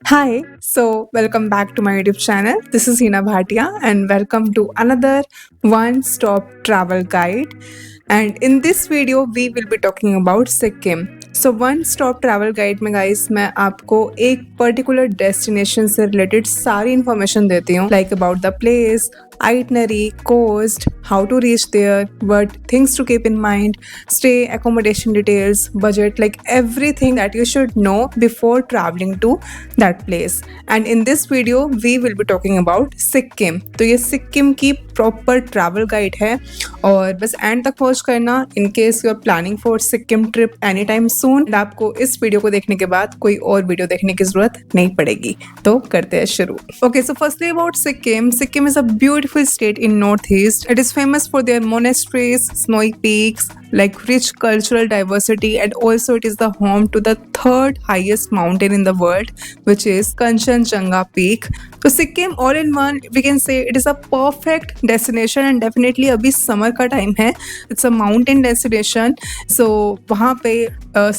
Hi, so welcome back to my YouTube channel. This is Hina Bhatia, and welcome to another one stop travel guide. And in this video, we will be talking about Sikkim. So one stop travel guide में guys मैं आपको एक particular destination से related सारी information देती हूँ like about the place, itinerary, cost, how to reach there, what things to keep in mind, stay, accommodation details, budget, like everything that you should know before traveling to that place. And in this video, we will be talking about Sikkim. तो ये सिक्किम की proper travel guide है और बस and तक पहुंच करना in case you are planning for Sikkim trip any time soon. आपको इस वीडियो को देखने के बाद कोई और वीडियो देखने की जरूरत नहीं पड़ेगी. तो करते हैं शुरू. Okay, so firstly about Sikkim. Sikkim is a beautiful state in northeast. It is famous for their monasteries, snowy peaks, like rich cultural diversity, and also it is the home to the third highest mountain in the world, which is Kanchenjunga Peak. So Sikkim all in one, we can say it is a perfect destination and definitely अभी summer का time है. It's a mountain destination, so वहाँ पे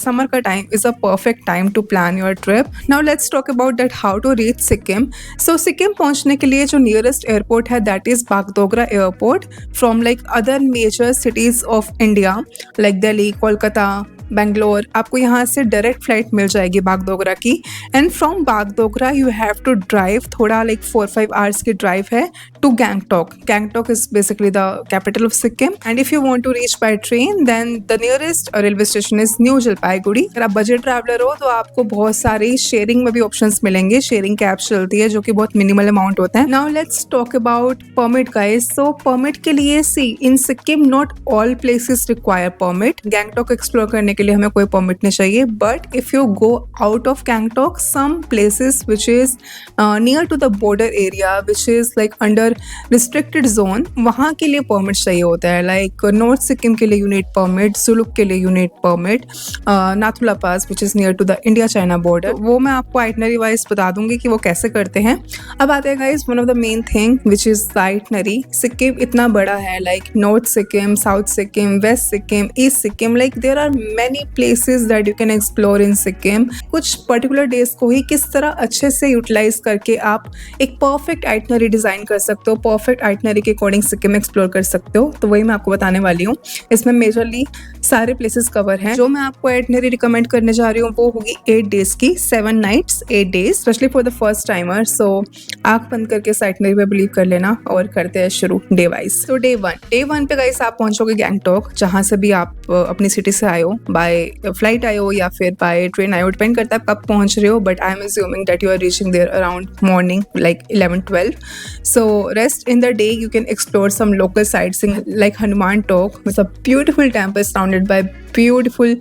summer का time is a perfect time to plan your trip. Now let's talk about that how to reach Sikkim. So Sikkim पहुँचने के लिए जो nearest airport है that is Bagdogra Airport from like other major cities of India like Delhi, Kolkata, Bangalore. आपको यहाँ से direct flight मिल जाएगी बागडोगरा की and from Bagdogra you have to drive थोड़ा लाइक 4-5 आवर्स की ड्राइव है to Gangtok. Gangtok is basically the capital of Sikkim and if you want to reach by train then the nearest railway station is new Jalpaiguri. अगर आप budget traveller हो तो आपको बहुत सारी शेयरिंग में भी ऑप्शंस मिलेंगे. शेयरिंग कैब्स चलती है जो कि बहुत मिनिमल अमाउंट होता है. Now let's talk about permit guys. So permit के लिए see in Sikkim not all places require permit. Gangtok explore करने के लिए हमें कोई परमिट नहीं चाहिए but if you go out of Gangtok some places which is near to the border area which is like under restricted zone वहाँ के लिए परमिट चाहिए होता है. लाइक नॉर्थ सिक्किम के लिए यूनिट परमिट, सुलुक के लिए unit permit, Nathula pass which is near to the India China border. वो मैं आपको आइटनरी वाइज बता दूंगी कि वो कैसे करते हैं. अब आते हैं guys one of the main thing which is the itinerary. Sikkim इतना बड़ा है like north Sikkim, south Sikkim, west Sikkim, east Sikkim, like there are many places that you can explore in Sikkim. कुछ पर्टिकुलर डेज को ही किस तरह अच्छे से यूटिलाइज करके आप एक परफेक्ट आइटनरी डिजाइन कर सकते हो, परफेक्ट आइटनरी के अकॉर्डिंग सिक्किम एक्सप्लोर कर सकते हो. तो वही मैं आपको बताने वाली हूँ. इसमें मेजरली सारे प्लेसेस कवर हैं. जो मैं आपको आइटनरी रिकमेंड करने जा रही हूँ वो होगी 8 डेज की, 7 nights 8 days, specially for the first timer. So आंख बंद करके इस आइटनरी पे बिलीव कर लेना और करते हैं शुरू डे वाइज. तो डे वन पे गाइस आप पहुंचोगे गैंगटॉक, जहाँ से भी आप अपनी सिटी से आए हो, बाय फ्लाइट आए हो या फिर बाय ट्रेन आए हो, डिपेंड करता है कब पहुंच रहे हो but I am assuming that you are reaching there around morning like 11-12. So rest in the day you can explore some local sites like Hanuman Tok, with a beautiful temple surrounded by beautiful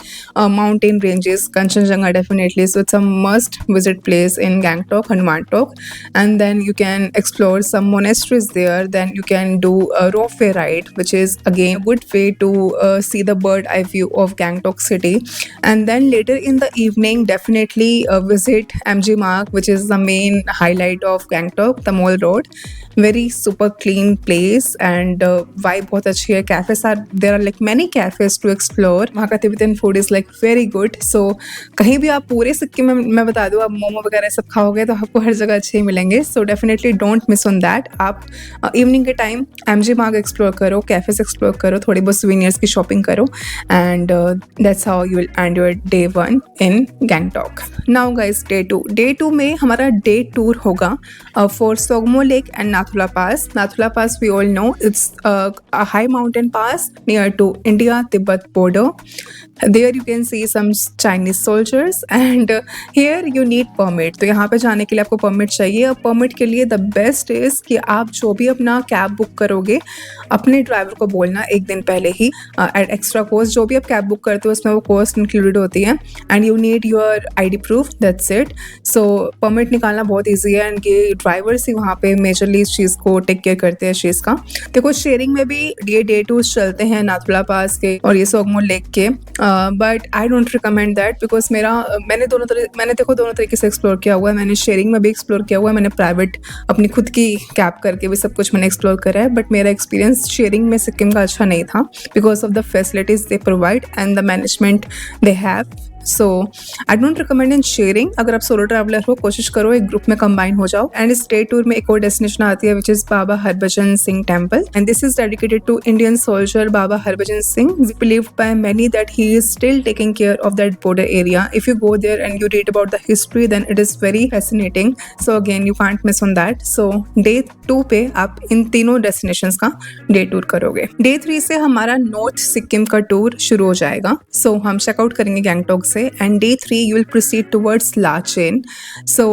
mountain ranges. Kanchenjunga definitely, so it's a must visit place in Gangtok, Hanuman Tok. And then you can explore some monasteries there. Then you can do a ropeway ride, which is again a good way to see the bird eye view of Gangtok city. And then later in the evening definitely visit MG Marg, which is the main highlight of Gangtok, the Mall Road. Very super clean place and vibe बहुत अच्छी है. Cafes are there are like many cafes to explore. वहाँ का Tibetan food is like very good. So कहीं भी आप पूरे सिक्किम में मैं बता दूँ आप मोमो वगैरह सब खाओगे तो आपको हर जगह अच्छे ही मिलेंगे. So definitely don't miss on that. आप इवनिंग के टाइम MG मार्ग एक्सप्लोर करो, कैफेज एक्सप्लोर करो, थोड़ी बहुत सोवेनियर्स की शॉपिंग करो and that's how you will end your day 1 in Gangtok. Now guys day two में हमारा डे टूर होगा फॉर सोगमो lake and Nathula pass. Nathula pass we all know it's a high mountain pass near to India-Tibet border. There you can see some Chinese soldiers and here you need permit. तो यहाँ पे जाने के लिए आपको permit चाहिए. और परमिट के लिए द बेस्ट इज कि आप जो भी अपना कैब बुक करोगे अपने ड्राइवर को बोलना एक दिन पहले ही एट एक्स्ट्रा कॉस्ट. जो भी आप कैब बुक करते हो उसमें वो कॉस्ट इंक्लूडेड होती है and you need your ID proof, that's it. So permit निकालना बहुत ईजी है एंड ये ड्राइवर्स ही वहाँ पे मेजरली इस चीज़ को टेक केयर करते हैं इस चीज़ का. देखो शेयरिंग में भी ये डे टूर्स चलते हैं नाथुला पास के और ये सोगमो लेक के but I don't recommend that because मैंने दोनों तरीके से एक्सप्लोर किया हुआ है. मैंने शेयरिंग में भी एक्सप्लोर किया हुआ है, मैंने प्राइवेट अपनी खुद की कैब करके भी सब कुछ मैंने एक्सप्लोर करा है बट मेरा एक्सपीरियंस शेयरिंग में सिक्किम का अच्छा नहीं था because of the facilities they provide and the management they have. So I don't recommend in sharing. अगर आप सोलो ट्रैवलर हो, कोशिश करो एक ग्रुप में कंबाइन हो जाओ। एंड इस डे टूर में एक और डेस्टिनेशन आती है which is Baba Harbhajan Singh temple, and this is dedicated to Indian soldier Baba Harbhajan Singh, believed by many that he is still taking care of that border area. If you go there and you read about the history, then it is very fascinating. So again, you can't miss on that. So day 2 पे आप इन तीनों destinations का day tour करोगे। Day 3 से हमारा north Sikkim का tour शुरू हो जाएगा। सो हम चेकआउट करेंगे गैंगटॉक से, and day 3 you will proceed towards Lachen. So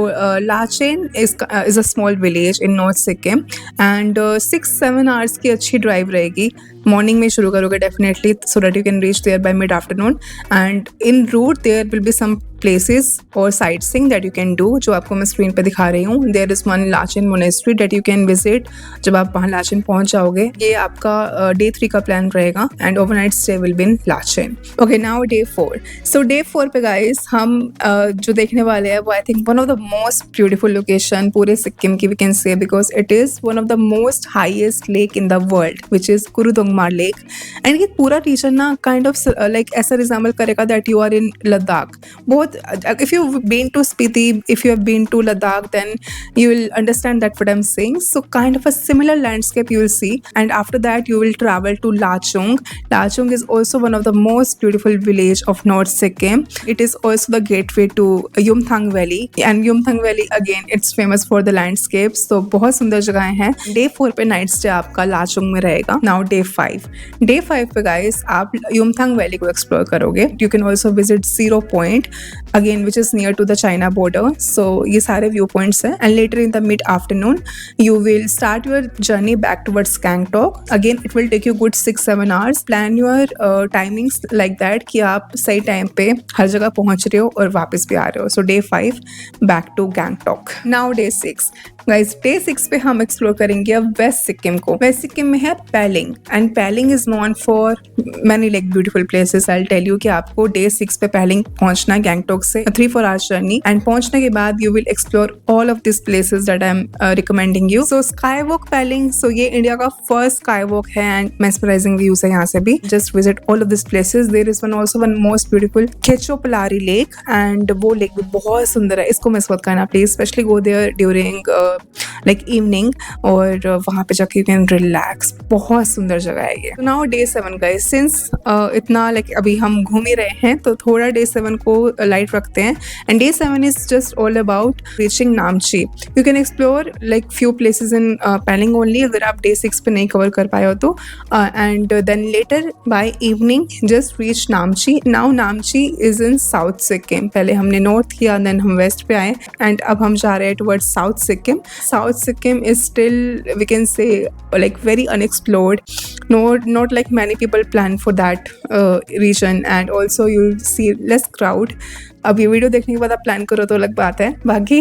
Lachen is a small village in North Sikkim, and 6-7 hours की अच्छी ड्राइव रहेगी। मॉर्निंग में शुरू करोगे definitely, so that you can reach there by mid afternoon, and in route there will be some places or sightseeing that you can do, जो आपको मैं screen पे दिखा रही हूँ। There is one Lachen monastery that you can visit. जब आप वहाँ Lachen पहुँच जाओगे, ये आपका डे 3 का प्लान रहेगा, and overnight stay will be in Lachen. Okay, now day 4. So day 4 पे guys हम जो देखने वाले हैं वो I think one of the most beautiful location पूरे सिक्किम की we can say, because it is one of the most highest lake in the world, which is Kurudongmar Lake. And ये पूरा region ना kind of like ऐसा resemble करेगा that you are in Ladakh. बहुत if you've been to Spiti, if you have been to Ladakh, then you will understand that what I'm saying. So kind of a similar landscape you will see, and after that you will travel to Lachung. Lachung is also one of the most beautiful village of North Sikkim. It is also the gateway to Yumthang Valley, and Yumthang Valley again it's famous for the landscapes. So बहुत सुंदर जगहें हैं। Day 4 पे night stay आपका Lachung में रहेगा। Now day 5. Day 5 पे guys आप Yumthang Valley को एक्सप्लोर करोगे। You can also visit Zero Point, again which is near to the China border. So ये सारे व्यू पॉइंट्स हैं, and later in the mid afternoon you will start your journey back towards Gangtok. Again it will take you good 6-7 hours. Plan your timings like that कि आप सही time पे हर जगह पहुंच रहे हो और वापस भी आ रहे हो। So day 5 back to Gangtok. Now day 6. Guys day 6 पे हम एक्सप्लोर करेंगे अब वेस्ट सिक्किम को। वेस्ट सिक्किम में है Pelling, and Pelling is known for many like beautiful places. I tell you कि आपको डे 6 पे पैलिंग पहुंचना गैंगटॉक से 3-4 आवर्स जर्नी, एंड पहुंचने के बाद you will explore all of this places that I am recommending you. So sky walk Pelling, so ये India का फर्स्ट स्काई वॉक है, एंड मेस्मराइजिंग व्यूज है यहाँ से भी। Just visit all of this places. There is one most beautiful Khecheopalri lake, and वो lake भी बहुत सुंदर है। इसको मिस मत करना please, specially go there during like evening, और वहाँ पे जाके यू कैन रिलैक्स। बहुत सुंदर जगह है ये। नाउ डे 7 गाइस, सिंस इतना लाइक अभी हम घूम ही रहे हैं तो थोड़ा डे 7 को लाइट रखते हैं, and day 7 is just all about reaching Namchi. You can explore like few places in Pelling only, अगर आप डे 6 पे नहीं कवर कर पाए हो तो, and then later by evening just reach Namchi. Now Namchi is in south Sikkim. पहले हमने नॉर्थ किया, देन हम वेस्ट पे आए, एंड अब हम जा रहे हैं towards south Sikkim. South Sikkim is still, we can say, like very unexplored. Not like many people plan for that region, and also you'll see less crowd. अब ये वीडियो देखने के बाद आप प्लान करो तो अलग बात है। बाकी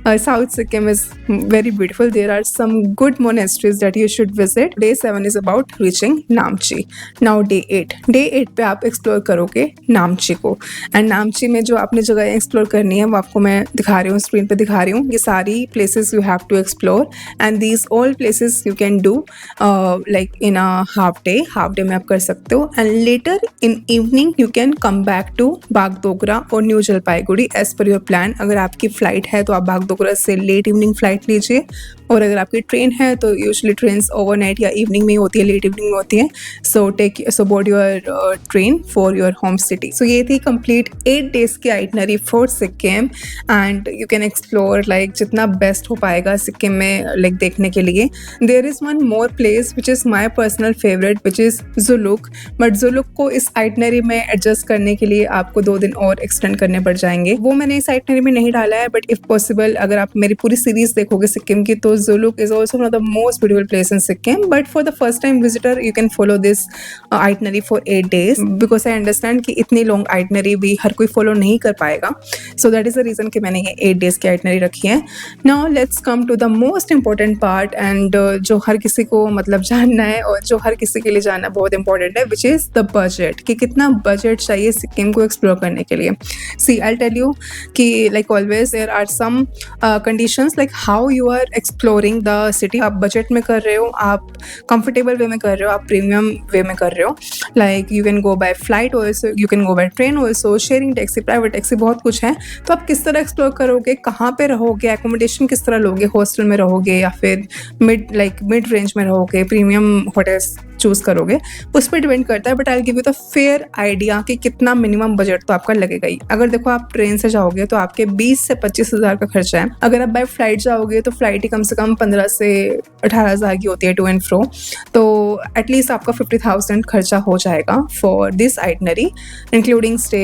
south Sikkim is very beautiful. There are some good monasteries that you should visit. Day 7 is about reaching Namchi. Now day 8। Day 8 पे आप एक्सप्लोर करोगे नामची को, एंड नामची में जो आपने जगह एक्सप्लोर करनी है वो आपको मैं दिखा रही हूँ, स्क्रीन पे दिखा रही हूँ। ये सारी places you have to explore, and these all places you can do like in a half day में आप कर सकते हो, and later in evening you can come back to Bagdogra और New Jalpaiguri as per your plan. अगर आपकी flight है तो आप बागडोगरा से लेट इवनिंग फ्लाइट लीजिए, और अगर आपकी ट्रेन है तो यूजुअली ट्रेन ओवरनाइट या इवनिंग में होती है, लेट इवनिंग में होती है। So board your train for your home city. So ये थी कंप्लीट 8 डेज की itinerary for Sikkim, and you can explore like जितना बेस्ट हो पाएगा सिक्किम में लाइक देखने के लिए। There is one more place which is my personal favourite, which is Zuluk, but Zuluk को इस आइटनरी में एडजस्ट करने के लिए आपको 2 दिन और एक्सटेंड करने पड़ जाएंगे। वो मैंने इस आइटनरी में नहीं डाला है, बट इफ पॉसिबल अगर आप मेरी पूरी सीरीज देखोगे सिक्किम की, तो Zuluk is also one of the most beautiful places in Sikkim, but for the first time visitor you can follow this itinerary for 8 days, because I understand कि इतनी long itinerary भी हर कोई follow नहीं कर पाएगा, so that is the reason कि मैंने ये 8 days की itinerary रखी है। Now let's come to the most important part, and जो हर किसी को मतलब जानना है और जो हर किसी के लिए जानना बहुत important है, which is the budget, कि कितना budget चाहिए सिक्किम को explore करने के लिए। See, I'll tell you कि like always there are some conditions like how you are exploring exploring the city. आप बजट में कर रहे हो, आप कंफर्टेबल वे में कर रहे हो, आप प्रीमियम वे में कर रहे हो, like you can go by flight also, you can go by train also, sharing taxi, private taxi, बहुत कुछ है। तो आप किस तरह एक्सप्लोर करोगे, कहाँ पे रहोगे, एकोमोडेशन किस तरह लोगे, हॉस्टल में रहोगे या फिर मिड रेंज में रहोगे, प्रीमियम होटल्स चूज करोगे, उस पर डिपेंड करता है। But I give you the fair idea कि कितना मिनिमम बजट तो आपका लगेगा ही। अगर देखो आप ट्रेन से जाओगे तो आपके 20 से 25 हज़ार का खर्चा है। अगर आप बाय फ्लाइट जाओगे तो फ्लाइट ही कम से कम 15 से 18 हज़ार की होती है टू एंड फ्रो। तो एटलीस्ट आपका 50,000 खर्चा हो जाएगा for this itinerary, including stay,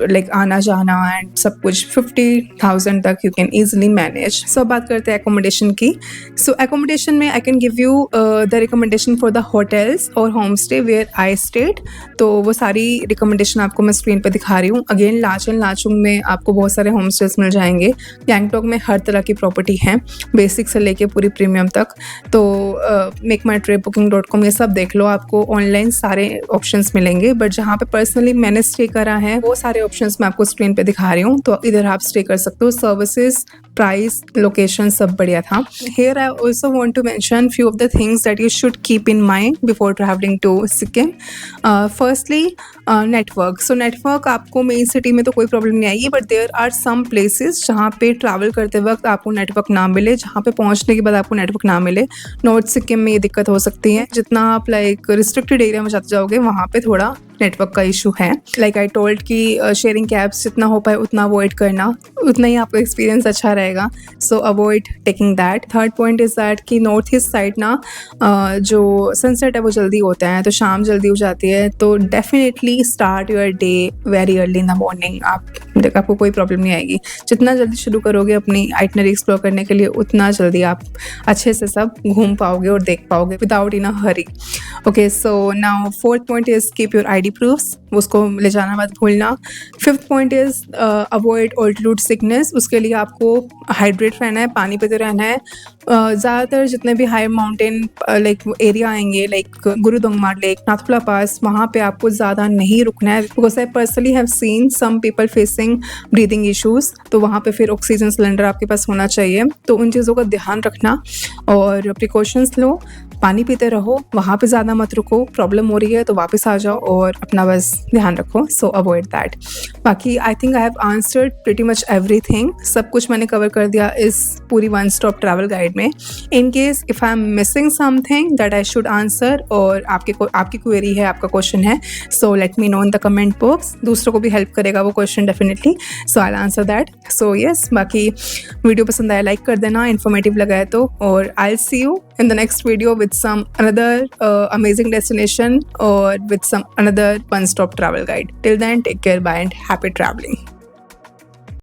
like आना जाना एंड सब कुछ। 50,000 तक you can easily manage. So बात करते हैं एकोमोडेशन की। सो एकोमोडेशन में I can give you the recommendation for the hotels और home stay where I stayed. तो वो सारी रिकमेंडेशन आपको मैं स्क्रीन पे दिखा रही हूँ। अगेन लाचेन लाचुंग में आपको बहुत सारे होम स्टेज मिल जाएंगे। गैंगटॉक में हर तरह की प्रॉपर्टी है, बेसिक से लेके पूरी प्रीमियम तक। तो मेक माई ट्रिप, booking.com, ये सब देख लो, आपको ऑनलाइन सारे ऑप्शंस मिलेंगे। बट जहाँ पे पर्सनली मैंने स्टे करा है वो सारे ऑप्शंस मैं आपको स्क्रीन पे दिखा रही हूँ, तो इधर आप स्टे कर सकते हो। सर्विसेज, प्राइस, लोकेशन सब बढ़िया था। Here I also want to mention few of the things that you should keep in mind before traveling to Sikkim. Firstly, network. So network आपको मेन सिटी में तो कोई प्रॉब्लम नहीं आएगी, but there are some places जहाँ पे travel करते वक्त आपको नेटवर्क ना मिले, जहाँ पे पहुँचने के बाद आपको नेटवर्क ना मिले। नॉर्थ सिक्किम में ये दिक्कत हो सकती है। जितना आप लाइक रिस्ट्रिक्टेड एरिया में जाते जाओगे वहाँ पे थोड़ा नेटवर्क का इशू है। लाइक आई टोल्ड कि शेयरिंग कैब्स जितना हो पाए उतना अवॉइड करना, उतना ही आपका एक्सपीरियंस अच्छा रहेगा। सो avoid taking that. Third point is that कि नॉर्थ ईस्ट साइड ना जो सनसेट है वो जल्दी होता है, तो शाम जल्दी हो जाती है। तो definitely start your day very early in the morning. आपको कोई प्रॉब्लम नहीं आएगी। जितना जल्दी शुरू करोगे अपनी आइटनरी एक्सप्लोर करने के लिए, उतना जल्दी आप अच्छे से सब घूम पाओगे और देख पाओगे without in a Hari. Okay, so now fourth point is keep your ID proofs, उसको ले जाना मत भूलना। Fifth point is avoid altitude sickness. उसके लिए आपको हाइड्रेट रहना है, पानी पीते रहना है। ज़्यादातर जितने भी हाई माउंटेन लाइक एरिया आएंगे, like Gurudongmar lake, Nathula pass, वहाँ पे आपको ज़्यादा नहीं रुकना है। Because I personally have seen some people facing breathing issues, तो वहाँ पे फिर ऑक्सीजन सिलेंडर आपके पास होना चाहिए। तो उन चीज़ों का ध्यान रखना और प्रिकॉशंस लो, पानी पीते रहो, वहाँ पे ज़्यादा मत रुको। प्रॉब्लम हो रही है तो वापस आ जाओ और अपना बस ध्यान रखो। So avoid that. बाकी I think I have answered pretty much everything. सब कुछ मैंने कवर कर दिया इस पूरी वन स्टॉप ट्रैवल गाइड में। In case if I am missing something that I should answer, और आपकी क्वेरी है, आपका क्वेश्चन है, so let me know in the comment box. दूसरों को भी हेल्प करेगा वो question definitely. So I answer that. So yes, बाकी वीडियो पसंद आया लाइक कर देना, इन्फॉर्मेटिव लगा है तो, और आई सी you in the next video with some another amazing destination or with some another one stop travel guide. Till then, take care, bye, and happy traveling.